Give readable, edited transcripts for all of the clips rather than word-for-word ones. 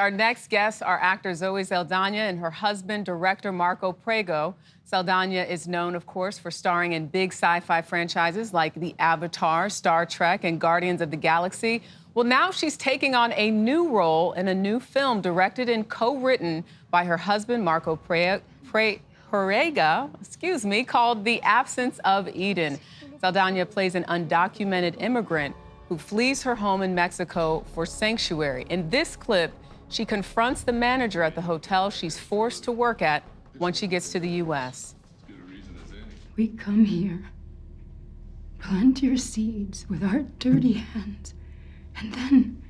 Our next guests are actor Zoe Saldaña and her husband, director Marco Perego. Saldaña is known, of course, for starring in big sci-fi franchises like The Avatar, Star Trek, and Guardians of the Galaxy. Well, now she's taking on a new role in a new film directed and co-written by her husband, Marco Perego, called The Absence of Eden. Saldaña plays an undocumented immigrant who flees her home in Mexico for sanctuary. In this clip, she confronts the manager at the hotel she's forced to work at once she gets to the U.S. We come here, plant your seeds with our dirty hands, and then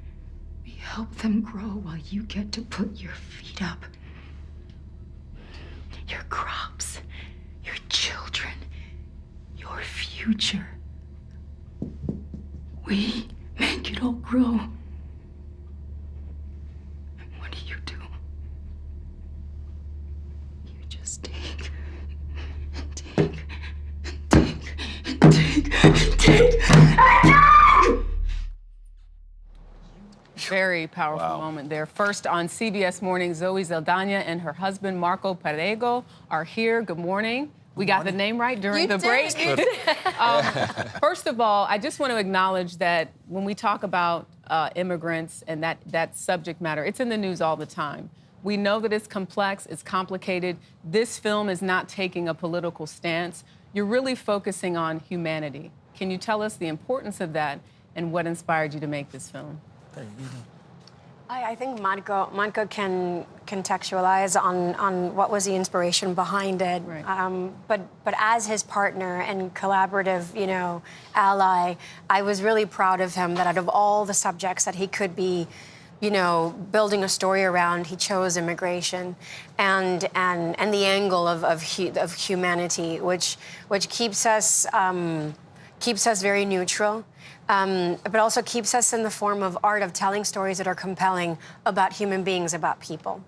we help them grow while you get to put your feet up. Your crops, your children, your future. We make it all grow. And what do? You just take and take and take and take and take. Very powerful moment there. First on CBS Mornings, Zoe Saldaña and her husband, Marco Perego, are here. Good morning. We got the name right during the break. First of all, I just want to acknowledge that when we talk about immigrants and that subject matter, it's in the news all the time. We know that it's complex, it's complicated. This film is not taking a political stance. You're really focusing on humanity. Can you tell us the importance of that and what inspired you to make this film? I think Marco can contextualize on what was the inspiration behind it. Right. But as his partner and collaborative, ally, I was really proud of him that out of all the subjects that he could be, building a story around, he chose immigration and the angle of humanity, which keeps us very neutral. But also keeps us in the form of art of telling stories that are compelling about human beings, about people.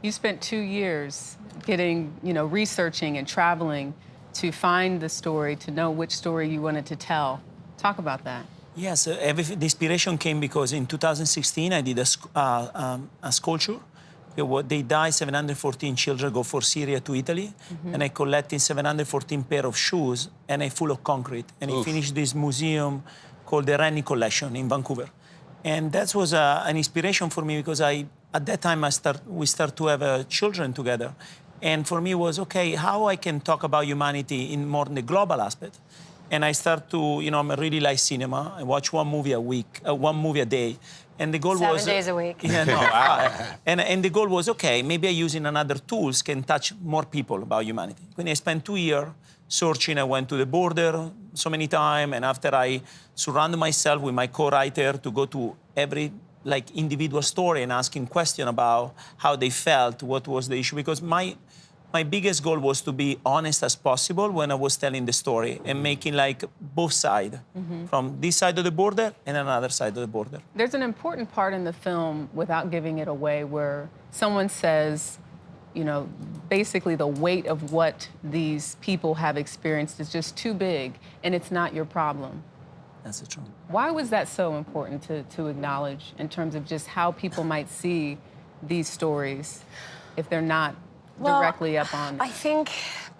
You spent 2 years getting, researching and traveling to find the story, to know which story you wanted to tell. Talk about that. Yes, the inspiration came because in 2016 I did a sculpture. They died, 714 children go for Syria to Italy, and I collected 714 pair of shoes, and I full of concrete. And I finished this museum called the Rennie Collection in Vancouver. And that was an inspiration for me because at that time we start to have children together. And for me it was, okay, how I can talk about humanity in more the global aspect. And I start to, I really like cinema. I watch one movie a week, one movie a day. And the goal was 7 days a week. Yeah, no, wow. and the goal was, okay, maybe using another tools can touch more people about humanity. When I spent 2 years searching, I went to the border so many times, and after I surrounded myself with my co-writer to go to every individual story and asking questions about how they felt, what was the issue, because my biggest goal was to be honest as possible when I was telling the story and making both sides, from this side of the border and another side of the border. There's an important part in the film, without giving it away, where someone says, basically the weight of what these people have experienced is just too big and it's not your problem. That's the truth. Why was that so important to acknowledge in terms of just how people might see these stories if they're not directly up on it? I think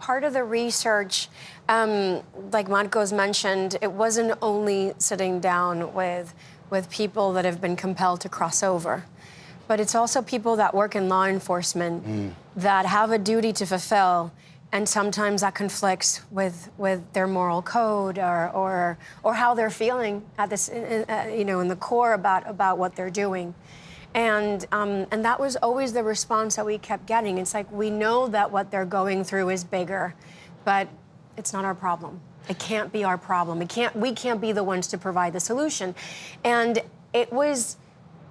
part of the research, like Marco's mentioned, it wasn't only sitting down with people that have been compelled to cross over, but it's also people that work in law enforcement that have a duty to fulfill, and sometimes that conflicts with their moral code or how they're feeling at this, in the core about what they're doing. And that was always the response that we kept getting. It's like, we know that what they're going through is bigger, but it's not our problem. It can't be our problem. We can't be the ones to provide the solution. And it was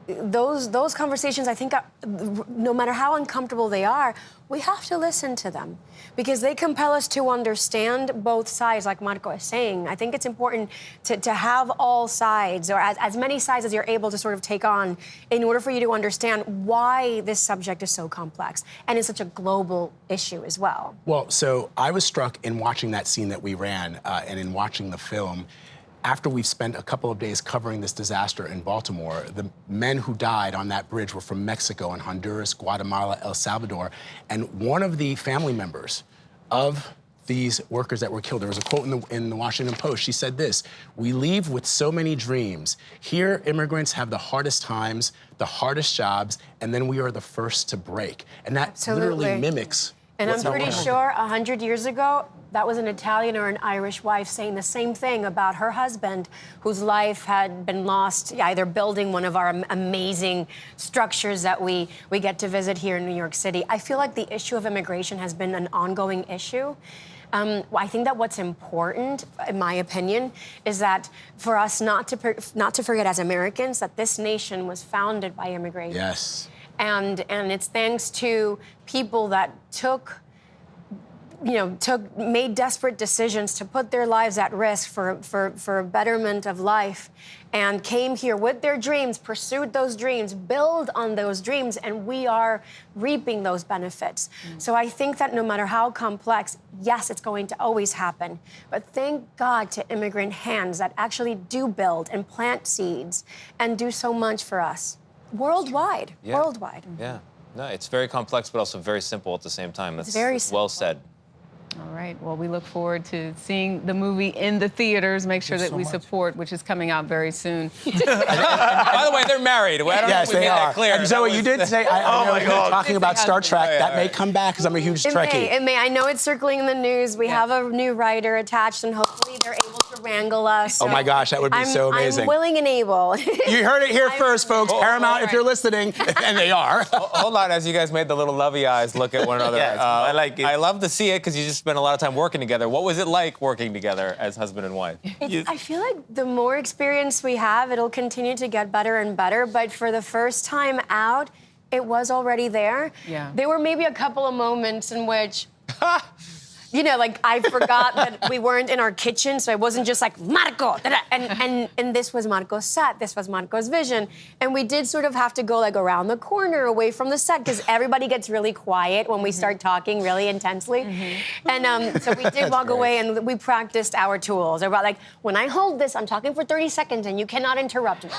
those conversations, I think, no matter how uncomfortable they are, we have to listen to them because they compel us to understand both sides, like Marco is saying. I think it's important to have all sides, or as many sides as you're able to sort of take on, in order for you to understand why this subject is so complex and it's such a global issue as well. Well, so I was struck in watching that scene that we ran and in watching the film. after we've spent a couple of days covering this disaster in Baltimore, the men who died on that bridge were from Mexico and Honduras, Guatemala, El Salvador, and one of the family members of these workers that were killed. There was a quote in the Washington Post. She said this: "We leave with so many dreams. Here, immigrants have the hardest times, the hardest jobs, and then we are the first to break." And that literally mimics. And I'm pretty sure 100 years ago, that was an Italian or an Irish wife saying the same thing about her husband, whose life had been lost either building one of our amazing structures that we get to visit here in New York City. I feel like the issue of immigration has been an ongoing issue. I think that what's important, in my opinion, is that for us not to forget as Americans that this nation was founded by immigrants. Yes. And it's thanks to people that made desperate decisions to put their lives at risk for a betterment of life, and came here with their dreams, pursued those dreams, build on those dreams, and we are reaping those benefits. So I think that no matter how complex, yes, it's going to always happen, but thank God to immigrant hands that actually do build and plant seeds and do so much for us. Worldwide. Yeah. No, it's very complex, but also very simple at the same time. That's very simple. Well said. All right. Well, we look forward to seeing the movie in the theaters. Make sure that we support, which is coming out very soon. By the way, they're married. I don't know if we made that clear. And Zoe, you did say, I know you're talking about Star Trek. That may come back because I'm a huge Trekkie. It may. I know it's circling in the news. We have a new writer attached, and hopefully they're able to wrangle us. Oh my gosh, that would be so amazing. I'm willing and able. You heard it here first, folks. Paramount, if you're listening, and they are. Hold on, as you guys made the little lovey eyes look at one another. Yes, I like it. I love to see it because you just spent a lot of time working together. What was it like working together as husband and wife? I feel like the more experience we have, it'll continue to get better and better. But for the first time out, it was already there. Yeah. There were maybe a couple of moments in which, like I forgot that we weren't in our kitchen, so I wasn't just like, Marco, and this was Marco's set, this was Marco's vision. And we did sort of have to go like around the corner away from the set because everybody gets really quiet when we start talking really intensely. And so we did walk away and we practiced our tools. About like, when I hold this, I'm talking for 30 seconds and you cannot interrupt me.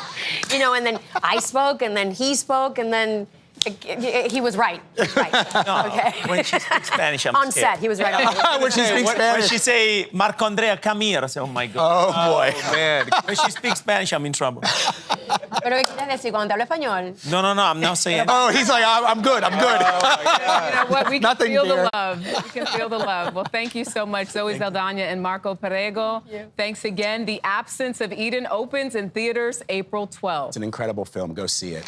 And then I spoke and then he spoke and then he was right. No, okay. When she speaks Spanish, I'm on scared. set, he was right. When she speaks When Spanish. she say, Marco Andrea, come here, I say, oh my God. Oh, boy. Man. When she speaks Spanish, I'm in trouble. Pero ¿qué quieres decir cuando te hablo español? No, I'm not saying. Oh, he's like, I'm good. You know what? We can Nothing, feel dear. the love. We can feel the love. Well, thank you so much, Zoe Saldaña and Marco Perego. Thanks again. The Absence of Eden opens in theaters April 12th. It's an incredible film. Go see it.